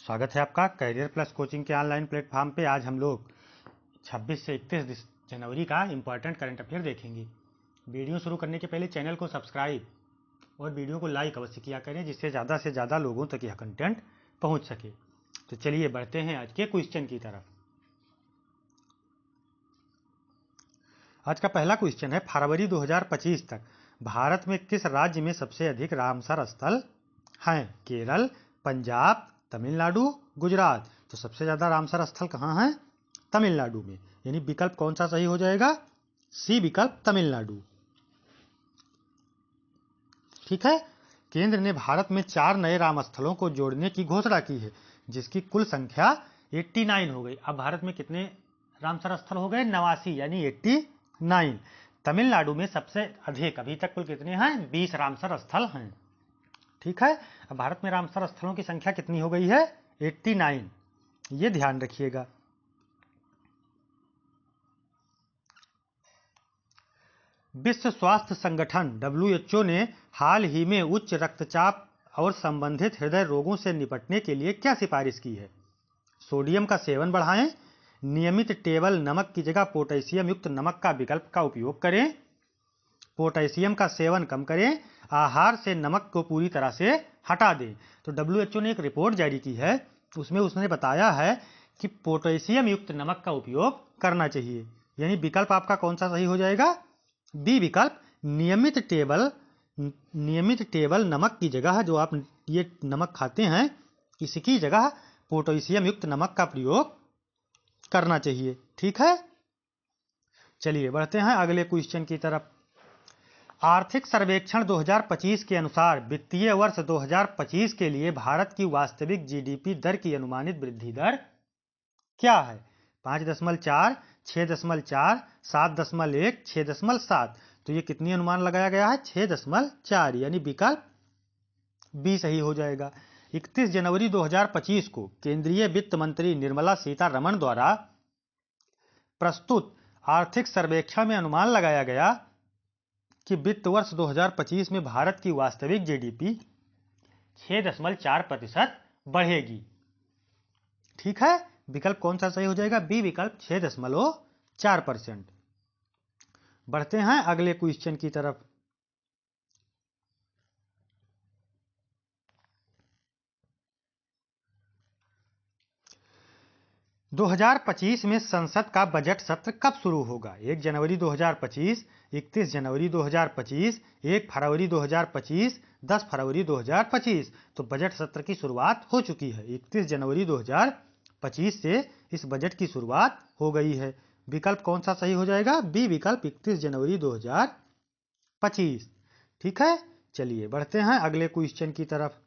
स्वागत है आपका करियर प्लस कोचिंग के ऑनलाइन प्लेटफॉर्म पे। आज हम लोग 26 से 31 जनवरी का इम्पॉर्टेंट करंट अफेयर देखेंगे। वीडियो शुरू करने के पहले चैनल को सब्सक्राइब और वीडियो को लाइक अवश्य किया करें, जिससे ज़्यादा से ज़्यादा लोगों तक यह कंटेंट पहुंच सके। तो चलिए बढ़ते हैं आज के क्वेश्चन की तरफ। आज का पहला क्वेश्चन है, फरवरी 2025 तक भारत में किस राज्य में सबसे अधिक रामसर स्थल हैं? केरल, पंजाब, तमिलनाडु, गुजरात। तो सबसे ज्यादा रामसर स्थल कहाँ है? तमिलनाडु में। यानी विकल्प कौन सा सही हो जाएगा? सी विकल्प, तमिलनाडु। ठीक है। केंद्र ने भारत में 4 नए राम स्थलों को जोड़ने की घोषणा की है, जिसकी कुल संख्या 89 हो गई। अब भारत में कितने रामसर स्थल हो गए? 89 यानी 89। तमिलनाडु में सबसे अधिक अभी तक कुल कितने हैं? 20 रामसर स्थल हैं। ठीक है। अब भारत में रामसर स्थलों की संख्या कितनी हो गई है? 89। ये ध्यान रखिएगा। विश्व स्वास्थ्य संगठन WHO ने हाल ही में उच्च रक्तचाप और संबंधित हृदय रोगों से निपटने के लिए क्या सिफारिश की है? सोडियम का सेवन बढ़ाएं, नियमित टेबल नमक की जगह पोटेशियम युक्त नमक का विकल्प का उपयोग करें, पोटेशियम का सेवन कम करें, आहार से नमक को पूरी तरह से हटा दें। तो WHO ने एक रिपोर्ट जारी की है, उसमें उसने बताया है कि पोटेशियम युक्त नमक का उपयोग करना चाहिए। यानी विकल्प आपका कौन सा सही हो जाएगा? बी विकल्प, नियमित टेबल नमक की जगह जो आप ये नमक खाते हैं, इसकी जगह पोटेशियम युक्त नमक का प्रयोग करना चाहिए। ठीक है। चलिए बढ़ते हैं अगले क्वेश्चन की तरफ। आर्थिक सर्वेक्षण 2025 के अनुसार वित्तीय वर्ष 2025 के लिए भारत की वास्तविक GDP दर की अनुमानित वृद्धि दर क्या है? 5.4, 6.4, 7.1, 6.7। तो ये कितनी अनुमान लगाया गया है? 6.4, यानी विकल्प बी सही हो जाएगा। 31 जनवरी 2025 को केंद्रीय वित्त मंत्री निर्मला सीतारमण द्वारा प्रस्तुत आर्थिक सर्वेक्षण में अनुमान लगाया गया कि वित्त वर्ष 2025 में भारत की वास्तविक GDP 6.4% बढ़ेगी। ठीक है। विकल्प कौन सा सही हो जाएगा? बी विकल्प, 6.4%। बढ़ते हैं अगले क्वेश्चन की तरफ। – 2025 में संसद का बजट सत्र कब शुरू होगा? 1 जनवरी 2025, 31 जनवरी 2025, 1 फरवरी 2025, 10 फरवरी 2025। तो बजट सत्र की शुरुआत हो चुकी है। 31 जनवरी 2025 से इस बजट की शुरुआत हो गई है। विकल्प कौन सा सही हो जाएगा? बी विकल्प, 31 जनवरी 2025। ठीक है। चलिए बढ़ते हैं अगले क्वेश्चन की तरफ।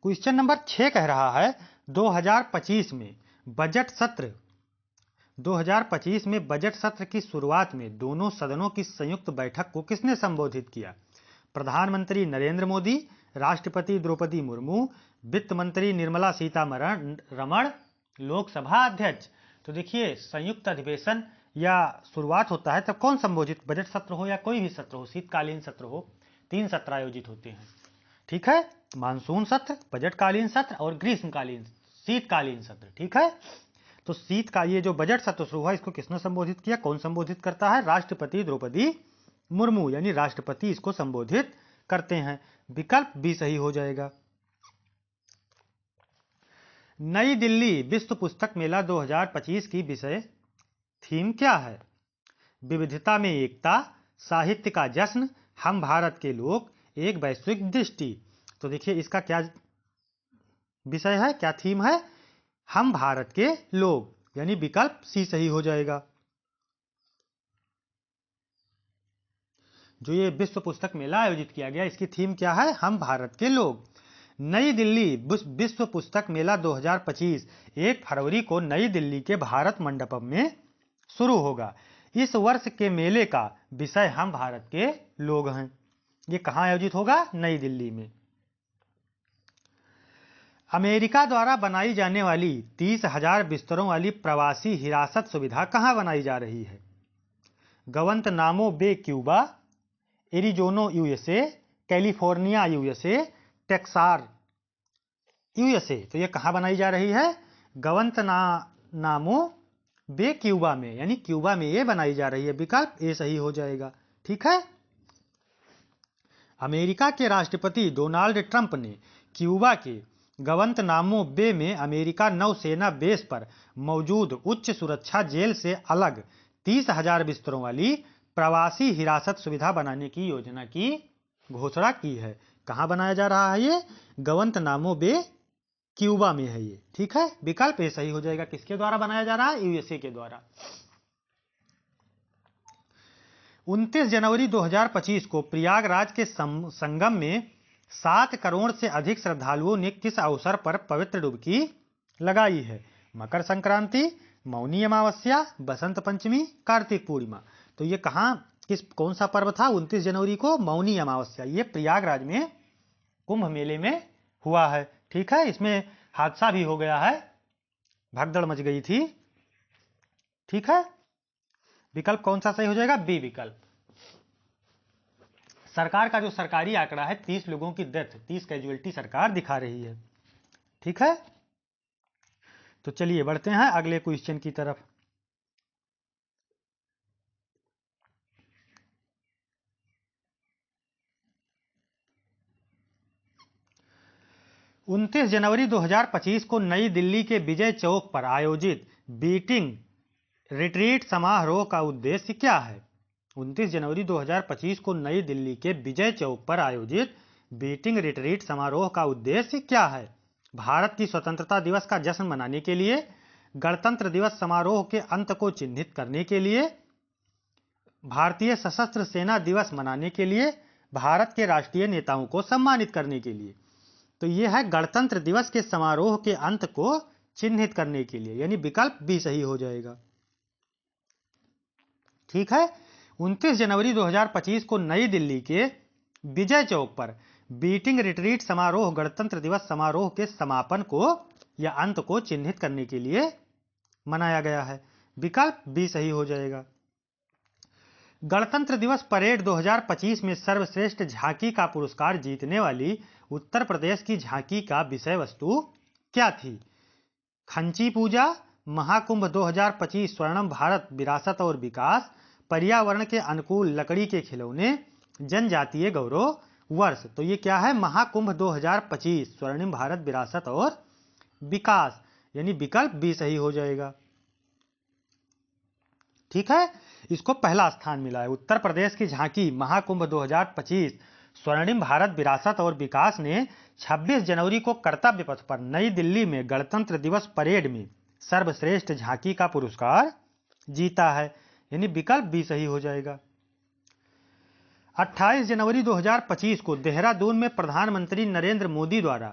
क्वेश्चन नंबर 6 कह रहा है, 2025 में बजट सत्र की शुरुआत में दोनों सदनों की संयुक्त बैठक को किसने संबोधित किया? प्रधानमंत्री नरेंद्र मोदी, राष्ट्रपति द्रौपदी मुर्मू, वित्त मंत्री निर्मला सीतारमण, लोकसभा अध्यक्ष। तो देखिए, संयुक्त अधिवेशन या शुरुआत होता है तब कौन संबोधित, बजट सत्र हो या कोई भी सत्र हो, शीतकालीन सत्र हो, 3 सत्र आयोजित होते हैं। ठीक है। मानसून सत्र, बजटकालीन सत्र और ग्रीष्मकालीन शीतकालीन सत्र। ठीक है। तो शीत का ये जो बजट सत्र शुरू हुआ, इसको किसने संबोधित किया? कौन संबोधित करता है? राष्ट्रपति द्रौपदी मुर्मू, यानी राष्ट्रपति इसको संबोधित करते हैं। विकल्प बी सही हो जाएगा। नई दिल्ली विश्व पुस्तक मेला 2025 की विषय थीम क्या है? विविधता में एकता, साहित्य का जश्न, हम भारत के लोग, एक वैश्विक दृष्टि। तो देखिए इसका क्या विषय है, क्या थीम है? हम भारत के लोग, यानी विकल्प सी सही हो जाएगा। जो ये विश्व पुस्तक मेला आयोजित किया गया, इसकी थीम क्या है? हम भारत के लोग। नई दिल्ली विश्व पुस्तक मेला 2025 1 फरवरी को नई दिल्ली के भारत मंडपम में शुरू होगा। इस वर्ष के मेले का विषय हम भारत के लोग हैं। ये कहां आयोजित होगा? नई दिल्ली में। अमेरिका द्वारा बनाई जाने वाली 30,000 बिस्तरों वाली प्रवासी हिरासत सुविधा कहां बनाई जा रही है? Guantanamo Bay, Cuba, Arizona USA, California USA, Texas USA. तो ये कहाँ बनाई जा रही है? गवंतनामो बे क्यूबा में, यानी क्यूबा में ये बनाई जा रही है। विकल्प ए सही हो जाएगा। ठीक है। अमेरिका के राष्ट्रपति डोनाल्ड ट्रंप ने क्यूबा के गवंतनामो बे में अमेरिका नौसेना बेस पर मौजूद उच्च सुरक्षा जेल से अलग 30,000 बिस्तरों वाली प्रवासी हिरासत सुविधा बनाने की योजना की घोषणा की है। कहाँ बनाया जा रहा है ये? गवंतनामो बे क्यूबा में है ये। ठीक है। विकल्प ए सही हो जाएगा। किसके द्वारा बनाया जा रहा है? यूएसए के द्वारा। 29 जनवरी 2025 को प्रयागराज के संगम में 7 करोड़ से अधिक श्रद्धालुओं ने किस अवसर पर पवित्र डुबकी लगाई है? मकर संक्रांति, मौनी अमावस्या, बसंत पंचमी, कार्तिक पूर्णिमा। तो ये कौन सा पर्व था? 29 जनवरी को मौनी अमावस्या। ये प्रयागराज में कुंभ मेले में हुआ है। ठीक है। इसमें हादसा भी हो गया है, भगदड़ मच गई थी। ठीक है। विकल्प कौन सा सही हो जाएगा? बी विकल्प। सरकार का जो सरकारी आंकड़ा है 30 लोगों की डेथ, 30 कैजुअलिटी सरकार दिखा रही है। ठीक है। तो चलिए बढ़ते हैं अगले क्वेश्चन की तरफ। उनतीस जनवरी 2025 को नई दिल्ली के विजय चौक पर आयोजित बीटिंग रिट्रीट समारोह का उद्देश्य क्या है? 29 जनवरी 2025 को नई दिल्ली के विजय चौक पर आयोजित बीटिंग रिट्रीट समारोह का उद्देश्य क्या है? भारत की स्वतंत्रता दिवस का जश्न मनाने के लिए, गणतंत्र दिवस समारोह के अंत को चिन्हित करने के लिए, भारतीय सशस्त्र सेना दिवस मनाने के लिए, भारत के राष्ट्रीय नेताओं को सम्मानित करने के लिए। तो यह है गणतंत्र दिवस के समारोह के अंत को चिन्हित करने के लिए, यानी विकल्प बी सही हो जाएगा। ठीक है। 29 जनवरी 2025 को नई दिल्ली के विजय चौक पर बीटिंग रिट्रीट समारोह गणतंत्र दिवस समारोह के समापन को या अंत को चिन्हित करने के लिए मनाया गया है। विकल्प बी सही हो जाएगा। गणतंत्र दिवस परेड 2025 में सर्वश्रेष्ठ झांकी का पुरस्कार जीतने वाली उत्तर प्रदेश की झांकी का विषय वस्तु क्या थी? खंची पूजा, महाकुंभ 2025 स्वर्णिम भारत विरासत और विकास, पर्यावरण के अनुकूल लकड़ी के खिलौने, जनजातीय गौरव वर्ष। तो ये क्या है? महाकुंभ 2025 स्वर्णिम भारत विरासत और विकास, यानी विकल्प बी सही हो जाएगा। ठीक है। इसको पहला स्थान मिला है। उत्तर प्रदेश की झांकी महाकुंभ 2025 स्वर्णिम भारत विरासत और विकास ने 26 जनवरी को कर्तव्य पथ पर नई दिल्ली में गणतंत्र दिवस परेड में सर्वश्रेष्ठ झांकी का पुरस्कार जीता है, यानी विकल्प बी सही हो जाएगा। 28 जनवरी 2025 को देहरादून में प्रधानमंत्री नरेंद्र मोदी द्वारा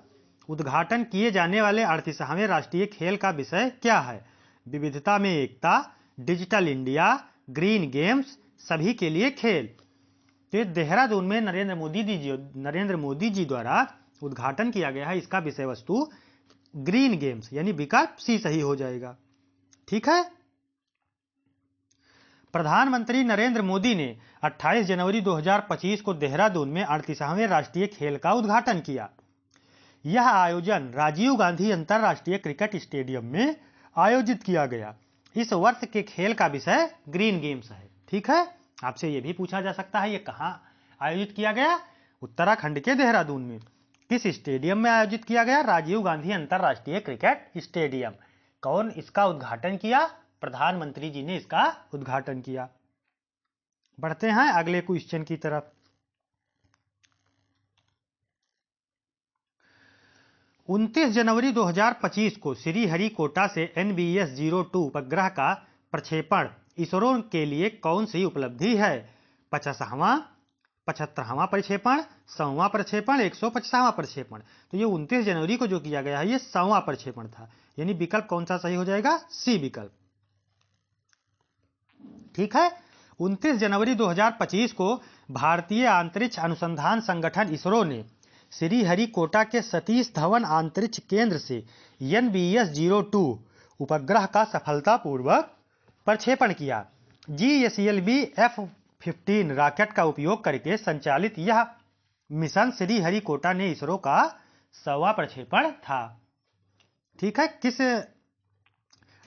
उद्घाटन किए जाने वाले 38वें राष्ट्रीय खेल का विषय क्या है? विविधता में एकता, डिजिटल इंडिया, ग्रीन गेम्स, सभी के लिए खेल। तो देहरादून में नरेंद्र मोदी जी द्वारा उद्घाटन किया गया है। इसका विषय वस्तु ग्रीन गेम्स, यानी विकल्प सी सही हो जाएगा। ठीक है। प्रधानमंत्री नरेंद्र मोदी ने 28 जनवरी 2025 को देहरादून में 38वें राष्ट्रीय खेल का उद्घाटन किया। यह आयोजन राजीव गांधी अंतर्राष्ट्रीय क्रिकेट स्टेडियम में आयोजित किया गया। इस वर्ष के खेल का विषय ग्रीन गेम्स है। ठीक है। आपसे यह भी पूछा जा सकता है ये कहाँ आयोजित किया गया? उत्तराखंड के देहरादून में। किस स्टेडियम में आयोजित किया गया? राजीव गांधी अंतर्राष्ट्रीय क्रिकेट स्टेडियम। कौन इसका उद्घाटन किया? प्रधानमंत्री जी ने इसका उद्घाटन किया। बढ़ते हैं अगले क्वेश्चन की तरफ। 29 जनवरी 2025 को श्रीहरिकोटा से NBS-02 उपग्रह का प्रक्षेपण इसरो के लिए कौन सी उपलब्धि है? 50वां, 75वां प्रक्षेपण, 100वां प्रक्षेपण, 150वां प्रक्षेपण। तो ये 29 जनवरी को जो किया गया है ये 100वां प्रक्षेपण था, यानी विकल्प कौन सा सही हो जाएगा? सी विकल्प। ठीक है। 29 जनवरी 2025 को भारतीय अंतरिक्ष अनुसंधान संगठन इसरो ने श्रीहरिकोटा के सतीश धवन अंतरिक्ष केंद्र से NBS-02 उपग्रह का सफलतापूर्वक प्रक्षेपण किया। GSLV F-15 रॉकेट का उपयोग करके संचालित यह मिशन श्रीहरिकोटा ने इसरो का 100वां प्रक्षेपण था। ठीक है, किस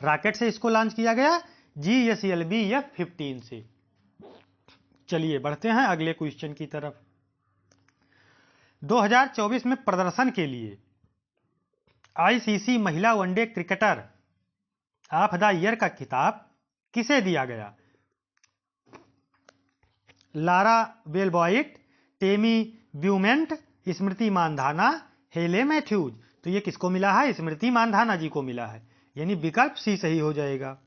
रॉकेट से इसको लॉन्च किया गया? GSLV F-15 से। चलिए बढ़ते हैं अगले क्वेश्चन की तरफ। 2024 में प्रदर्शन के लिए ICC महिला one day cricketer of the year का खिताब किसे दिया गया? लारा बेलबॉइट, टेमी ब्यूमेंट, स्मृति मानधाना, हेले मैथ्यूज। तो ये किसको मिला है? स्मृति मानधाना जी को मिला है, यानी विकल्प सी सही हो जाएगा।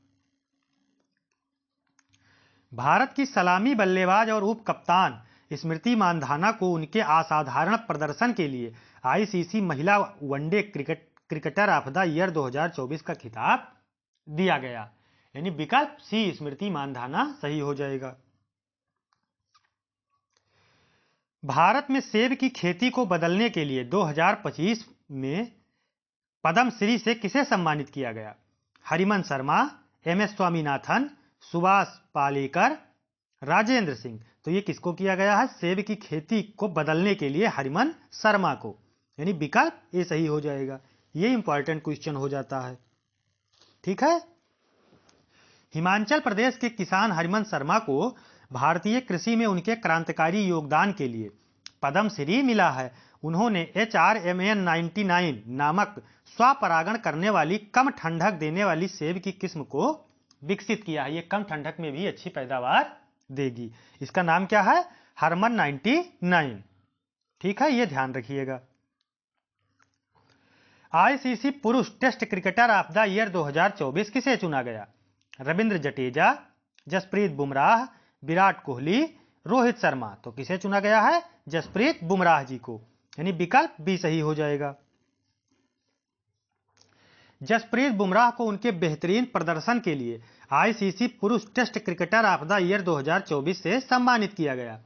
भारत की सलामी बल्लेबाज और उप कप्तान स्मृति मानधाना को उनके असाधारण प्रदर्शन के लिए ICC महिला one day cricketer of the year 2024 का खिताब दिया गया, यानी विकल्प सी स्मृति मानधाना सही हो जाएगा। भारत में सेब की खेती को बदलने के लिए 2025 में पद्मश्री से किसे सम्मानित किया गया? हरिमन शर्मा, MS स्वामीनाथन, सुभाष पालेकर, राजेंद्र सिंह। तो ये किसको किया गया है? सेब की खेती को बदलने के लिए हरिमन शर्मा को, यानी विकल्प ए सही हो जाएगा। ये इंपॉर्टेंट क्वेश्चन हो जाता है। ठीक है, हिमाचल प्रदेश के किसान हरिमन शर्मा को भारतीय कृषि में उनके क्रांतिकारी योगदान के लिए पद्मश्री मिला है। उन्होंने HRMN 99 नामक स्वपरागण करने वाली कम ठंडक देने वाली सेब की किस्म को विकसित किया है। ये कम ठंडक में भी अच्छी पैदावार देगी। इसका नाम क्या है? हरमन 99। ठीक है, ये ध्यान रखिएगा। ICC पुरुष test cricketer of the year 2024 किसे चुना गया? रविंद्र जडेजा, जसप्रीत बुमराह, विराट कोहली, रोहित शर्मा। तो किसे चुना गया है? जसप्रीत बुमराह जी को, यानी विकल्प बी सही हो जाएगा। जसप्रीत बुमराह को उनके बेहतरीन प्रदर्शन के लिए ICC पुरुष test cricketer of the year 2024 से सम्मानित किया गया।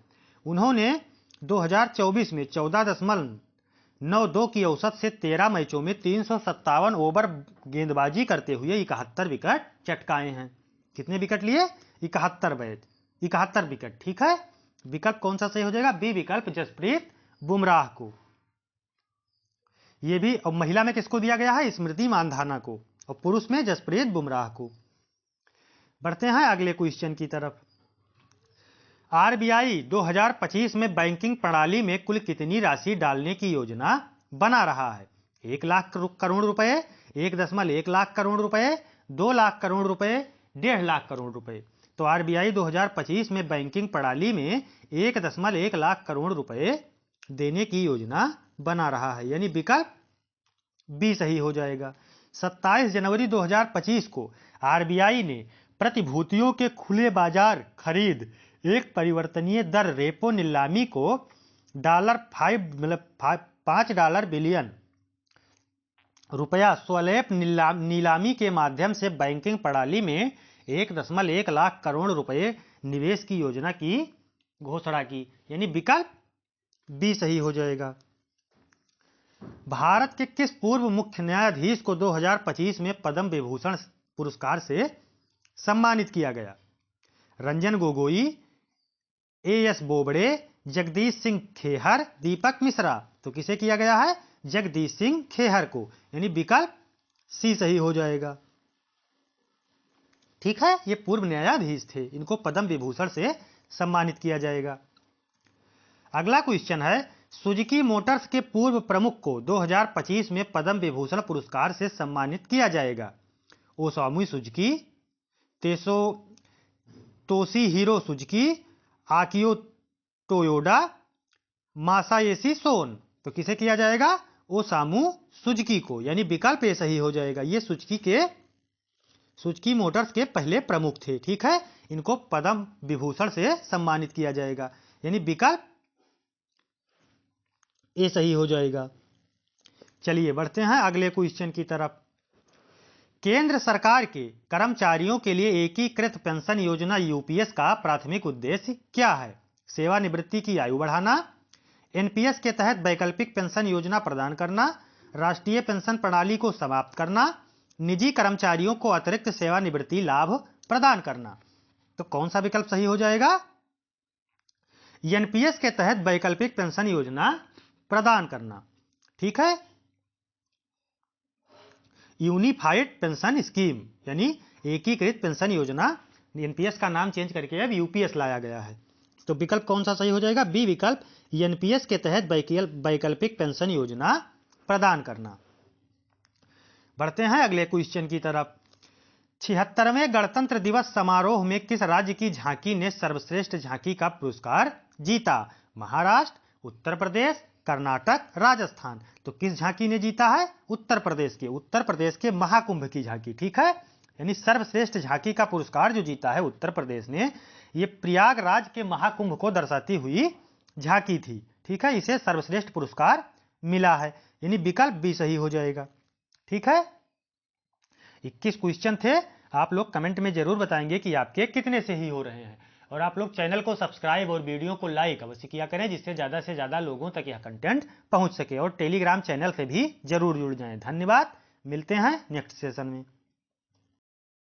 उन्होंने 2024 में 14.92 की औसत से 13 मैचों में 357 ओवर गेंदबाजी करते हुए 71 विकेट चटकाए हैं। कितने विकेट लिए? 71 विकेट। ठीक है, विकल्प कौन सा सही हो जाएगा? बी विकल्प, जसप्रीत बुमराह को। ये भी, और महिला में किसको दिया गया है? स्मृति मानधाना को, और पुरुष में जसप्रीत बुमराह को। बढ़ते हैं अगले क्वेश्चन की तरफ। RBI 2025 में बैंकिंग प्रणाली में कुल कितनी राशि डालने की योजना बना रहा है? 1 लाख करोड़ रुपए, 1.1 लाख करोड़ रुपए, 2 लाख करोड़ रुपए, 1.5 लाख करोड़ रुपए। तो RBI 2025 में बैंकिंग प्रणाली में 1.1 लाख करोड़ रुपए देने की योजना बना रहा है, यानी विकल्प बी सही हो जाएगा। 27 जनवरी 2025 को RBI ने प्रतिभूतियों के खुले बाजार खरीद एक परिवर्तनीय दर रेपो नीलामी को $5 बिलियन रुपया स्वैप नीलामी के माध्यम से बैंकिंग प्रणाली में 1.1 लाख करोड़ रुपए निवेश की योजना की घोषणा की, यानी विकल्प बी सही हो जाएगा। भारत के किस पूर्व मुख्य न्यायाधीश को 2025 में पद्म विभूषण पुरस्कार से सम्मानित किया गया? रंजन गोगोई, AS बोबड़े, जगदीश सिंह खेहर, दीपक मिश्रा। तो किसे किया गया है? जगदीश सिंह खेहर को, यानी विकल्प सी सही हो जाएगा। ठीक है, ये पूर्व न्यायाधीश थे, इनको पद्म विभूषण से सम्मानित किया जाएगा। अगला क्वेश्चन है, सुजुकी मोटर्स के पूर्व प्रमुख को 2025 में पद्म विभूषण पुरस्कार से सम्मानित किया जाएगा? Osamu Suzuki, Toshihiro Suzuki, Akio Toyoda, Masayoshi Son. तो किसे किया जाएगा? ओसामू सुजुकी को, यानी विकल्प ए सही हो जाएगा। ये सुजुकी मोटर्स के पहले प्रमुख थे। ठीक है, इनको पद्म विभूषण से सम्मानित किया जाएगा, यानी विकल्प ए सही हो जाएगा। चलिए बढ़ते हैं अगले क्वेश्चन की तरफ। केंद्र सरकार के कर्मचारियों के लिए एकीकृत पेंशन योजना UPS का प्राथमिक उद्देश्य क्या है? सेवानिवृत्ति की आयु बढ़ाना, NPS के तहत वैकल्पिक पेंशन योजना प्रदान करना, राष्ट्रीय पेंशन प्रणाली को समाप्त करना, निजी कर्मचारियों को अतिरिक्त सेवानिवृत्ति लाभ प्रदान करना। तो कौन सा विकल्प सही हो जाएगा? NPS के तहत वैकल्पिक पेंशन योजना प्रदान करना। ठीक है। यूनिफाइड पेंशन स्कीम यानी एकीकृत पेंशन योजना, एनपीएस का नाम चेंज करके अब यूपीएस लाया गया है। तो विकल्प कौन सा सही हो जाएगा? बी विकल्प, एनपीएस के तहत वैकल्पिक पेंशन योजना प्रदान करना। बढ़ते हैं अगले क्वेश्चन की तरफ। 76वें गणतंत्र दिवस समारोह में किस राज्य की झांकी ने सर्वश्रेष्ठ झांकी का पुरस्कार जीता? महाराष्ट्र, उत्तर प्रदेश, कर्नाटक, राजस्थान। तो किस झांकी ने जीता है? उत्तर प्रदेश के महाकुंभ की झांकी। ठीक है, यानी सर्वश्रेष्ठ झांकी का पुरस्कार जो जीता है उत्तर प्रदेश ने, ये प्रयागराज के महाकुंभ को दर्शाती हुई झांकी थी। ठीक है, इसे सर्वश्रेष्ठ पुरस्कार मिला है, यानी विकल्प बी सही हो जाएगा। ठीक है, 21 क्वेश्चन थे। आप लोग कमेंट में जरूर बताएंगे कि आपके कितने सही हो रहे हैं, और आप लोग चैनल को सब्सक्राइब और वीडियो को लाइक अवश्य किया करें, जिससे ज़्यादा से ज़्यादा लोगों तक यह कंटेंट पहुंच सके, और टेलीग्राम चैनल से भी जरूर जुड़ जाएं। धन्यवाद, मिलते हैं नेक्स्ट सेशन में।